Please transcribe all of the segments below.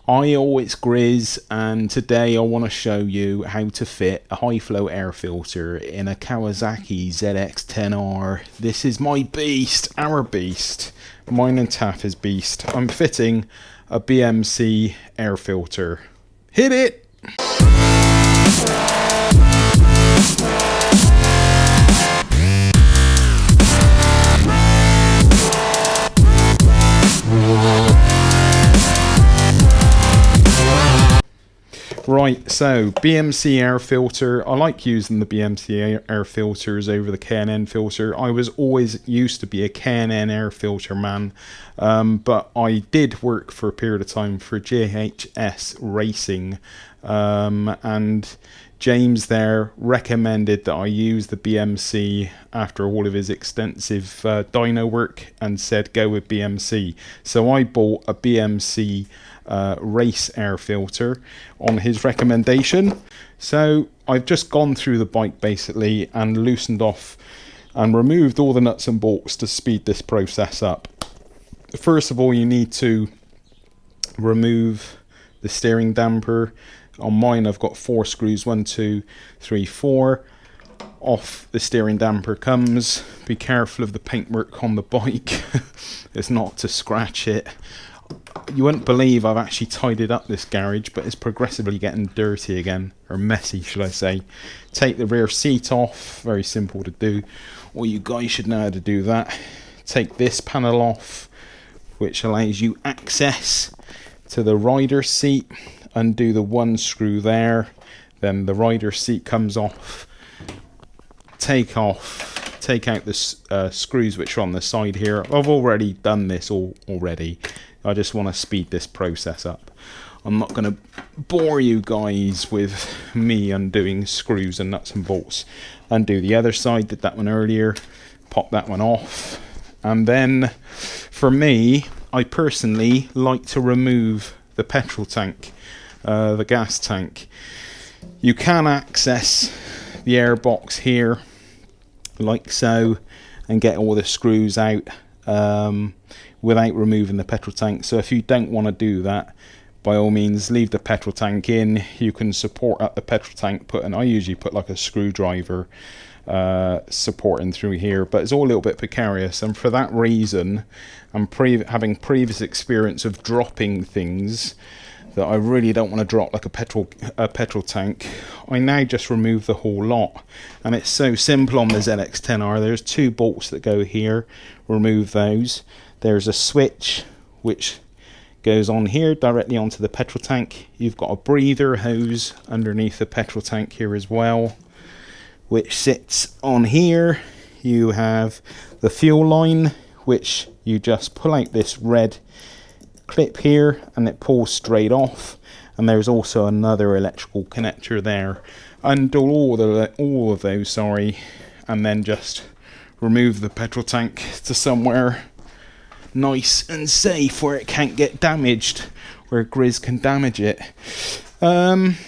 It's Grizz, and today I want to show you how to fit a high flow air filter in a Kawasaki ZX10R. This is my beast, our beast, mine and Taffy's beast. I'm fitting a BMC air filter. Hit it! Right, so BMC air filter. I like using the BMC air filters over the K&N filter. I was always used to be a K&N air filter man, but I did work for a period of time for JHS Racing, and James there recommended that I use the BMC after all of his extensive dyno work and said go with BMC. So I bought a BMC race air filter on his recommendation. So I've just gone through the bike basically and loosened off and removed all the nuts and bolts to speed this process up. First of all, you need to remove the steering damper. On mine I've got 4 screws, 1, 2, 3, 4. Off the steering damper comes. Be careful of the paintwork on the bike. It's not to scratch it. You wouldn't believe I've actually tidied up this garage, but it's progressively getting dirty again, or messy should I say. Take the rear seat off, very simple to do. Well, you guys should know how to do that. Take this panel off, which allows you access to the rider's seat. Undo the 1 screw there, then the rider's seat comes off. Take out the screws which are on the side here. I've already done this already. I just want to speed this process up. I'm not going to bore you guys with me undoing screws and nuts and bolts. Undo the other side, did that one earlier. Pop that one off. And then for me, I personally like to remove the petrol tank, the gas tank. You can access the air box here like so and get all the screws out without removing the petrol tank. So if you don't want to do that, by all means leave the petrol tank in. You can support up the petrol tank, I usually put like a screwdriver supporting through here, but it's all a little bit precarious, and for that reason, I'm having previous experience of dropping things that I really don't want to drop, like a petrol tank. I now just remove the whole lot, and it's so simple on the ZX10R. There's 2 bolts that go here, remove those. There's a switch which goes on here directly onto the petrol tank. You've got a breather hose underneath the petrol tank here as well, which sits on here. You have the fuel line, which you just pull out this red clip here and it pulls straight off, and there's also another electrical connector there. Undo all of those, sorry, and then just remove the petrol tank to somewhere nice and safe where it can't get damaged, where Grizz can damage it.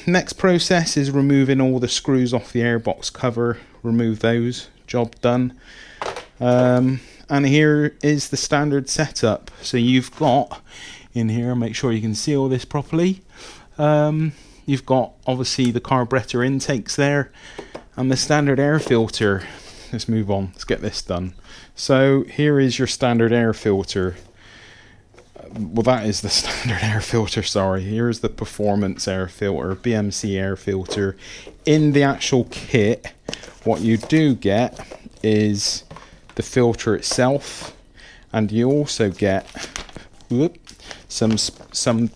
Next process is removing all the screws off the airbox cover. Remove those, job done. And here is the standard setup. So you've got in here, make sure you can see all this properly. You've got obviously the carburetor intakes there and the standard air filter. Let's move on, let's get this done. So here is your standard air filter. Well, that is the standard air filter, sorry. Here's the performance air filter, BMC air filter. In the actual kit, what you do get is the filter itself, and you also get some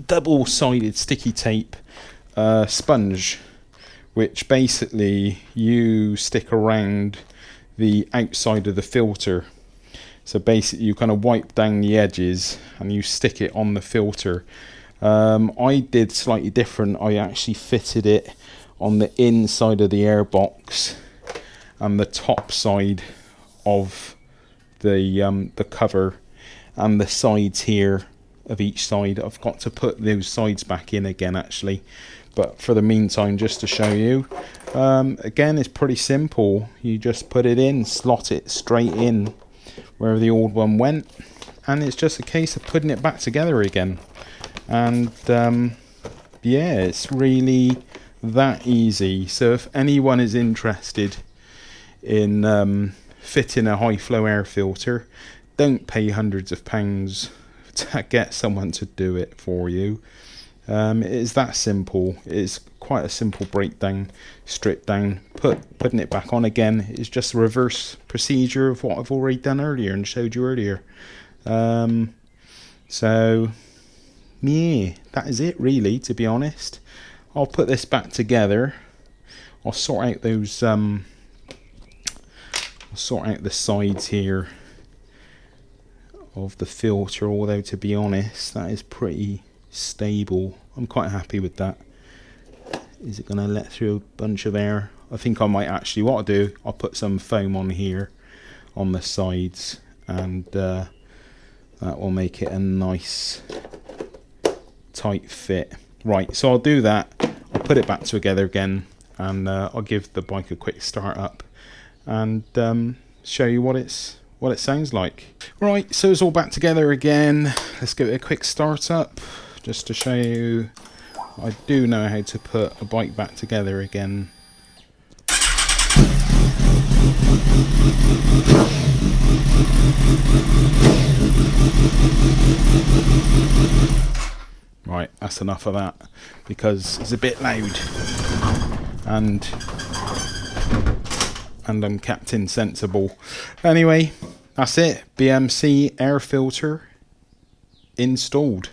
double-sided sticky tape sponge, which basically you stick around the outside of the filter. So basically you kind of wipe down the edges and you stick it on the filter. I did slightly different. I actually fitted it on the inside of the airbox and the top side of the cover and the sides here of each side. I've got to put those sides back in again actually, but for the meantime, just to show you, again, it's pretty simple. You just put it in, slot it straight in where the old one went, and it's just a case of putting it back together again. And yeah, it's really that easy. So if anyone is interested in fitting a high flow air filter, don't pay hundreds of pounds to get someone to do it for you. It is that simple. It's quite a simple breakdown, strip down, putting it back on again is just a reverse procedure of what I've already done earlier and showed you earlier. So yeah, that is it really, to be honest. I'll put this back together. I'll sort out those I'll sort out the sides here of the filter, although to be honest that is pretty stable. I'm quite happy with that. Is it going to let through a bunch of air? I think I might actually, what I'll do, I'll put some foam on here on the sides, and that will make it a nice tight fit. Right, so I'll do that. I'll put it back together again, and I'll give the bike a quick start up and show you what it sounds like. Right, so it's all back together again. Let's give it a quick start up just to show you I do know how to put a bike back together again. Right, that's enough of that because it's a bit loud and I'm Captain Sensible. Anyway, that's it. BMC air filter installed.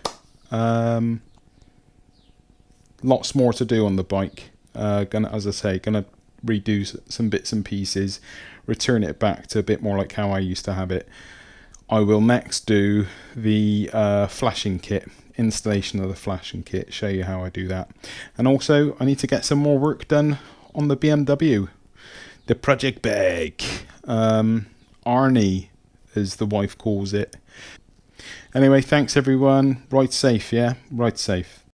Lots more to do on the bike. As I say, gonna redo some bits and pieces, return it back to a bit more like how I used to have it. I will next do the flashing kit, installation of the flashing kit, show you how I do that. And also I need to get some more work done on the BMW, the project bag. Arnie, as the wife calls it. Anyway, thanks everyone. Ride safe, yeah? Ride safe.